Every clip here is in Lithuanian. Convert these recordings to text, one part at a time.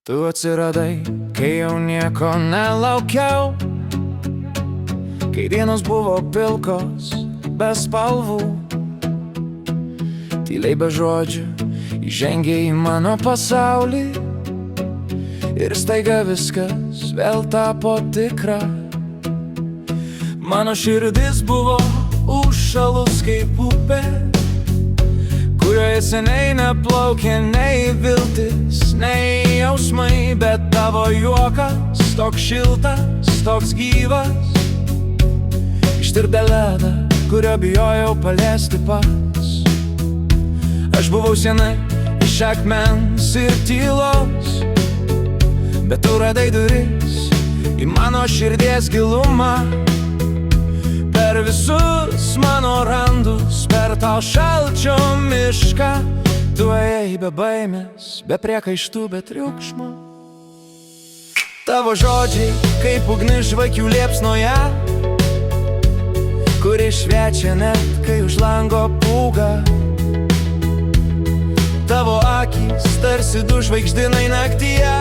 Tu atsiradai, kai jau nieko nelaukiau, kai dienos buvo pilkos, be spalvų. Tyliai be žodžių įžengei į mano pasaulį ir staiga viskas vėl tapo tikra. Mano širdis buvo užšalus kaip upė, kurioje seniai neplaukė nei viltis, nei jausmai, bet tavo juokas toks šiltas, toks gyvas, ištirpdė ledą, kurio bijojau paliesti pats. Aš buvau senai iš akmens ir tylos, bet tu radai duris į mano širdies gilumą. Per visus mano randus, per tau šalčio mišką, tu ėjai be baimės, be priekaištų, be triukšmo. Tavo žodžiai kaip ugnis žvakių liepsnoje, kuri šviečia net, kai už lango pūga. Tavo akys tarsi du žvaigždynai naktyje,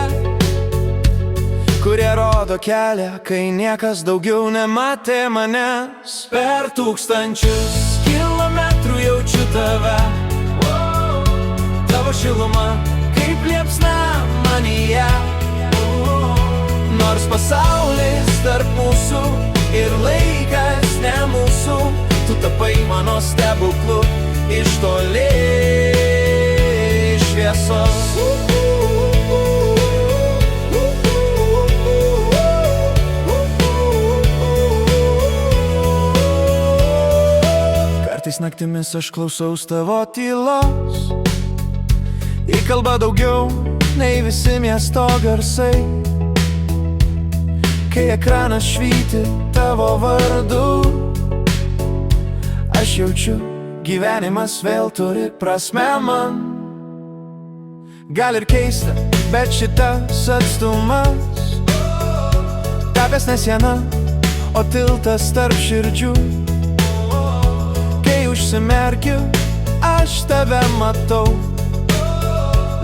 kurie rodo kelią, kai niekas daugiau nematė manęs. Per tūkstančius kilometrų jaučiu tave, tavo šiluma kaip liepsna manyje. Nors pasaulis tarp mūsų ir laikas ne mūsų, tu tapai mano stebuklu iš toli šviesos. Kartais naktimis aš klausaus tavo tylos, ji kalba daugiau nei visi miesto garsai. Kai ekranas švyti tavo vardu, aš jaučiu, gyvenimas vėl turi prasmę man. Gal ir keista, bet šitas atstumas tapęs ne siena, o tiltas tarp širdžių. Kai užsimerkiu, aš tave matau,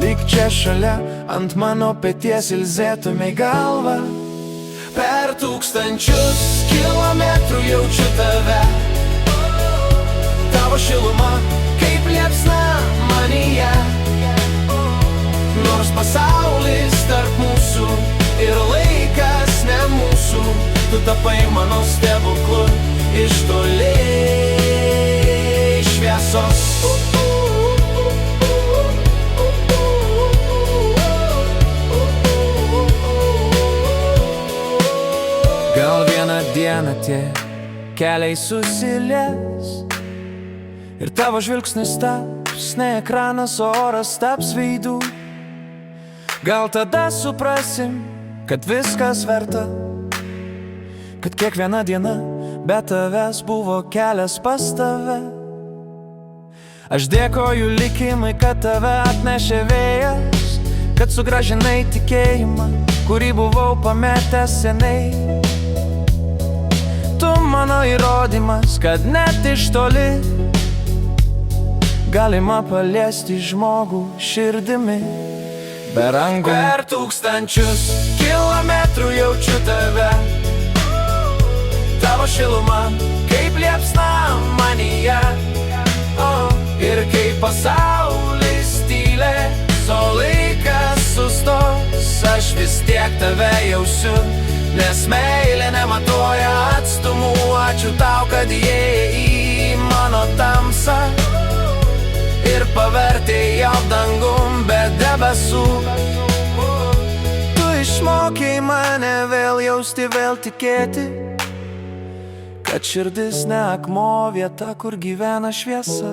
lyg čia šalia ant mano peties ilsėtumei galvą. Per tūkstančius kilometrų jaučiu tave, tavo šiluma kaip liepsna manyje. Nors pasaulis tarp mūsų ir laikas ne mūsų, tu tapai mano stebuklu iš toli šviesos. Gal vieną dieną tie keliai susilies ir tavo žvilgsnis taps ne ekranas, o oras taps veidų. Gal tada suprasim, kad viskas verta, kad kiekviena diena be tavęs buvo kelias pas tave. Aš dėkoju likimui, kad tave atnešė vėjas, kad sugrąžinai tikėjimą, kurį buvau pametęs seniai. Tu mano įrodymas, kad net iš toli galima paliesti žmogų širdimi be rankų. Per tūkstančius kilometrų jaučiu tave, tavo šiluma kaip liepsna manyje. Ir kai pasaulis tylės, o laikas sustos, aš vis tiek tave jausiu, nes meilė nematuoja atstumų. Ačiū tau, kad įėjai į mano tamsą ir pavertei jau dangum be debesų. Tu išmokei mane vėl jausti, vėl tikėti, kad širdis ne akmuo, vieta, kur gyvena šviesa.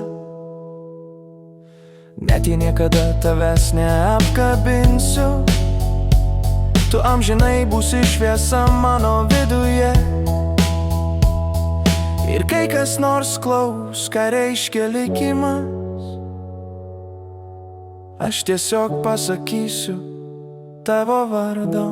Net jei niekada tavęs neapkabinsiu, tu amžinai būsi šviesa mano viduje. Ir kai kas nors klaus, ką reiškia likimas, aš tiesiog pasakysiu tavo vardą.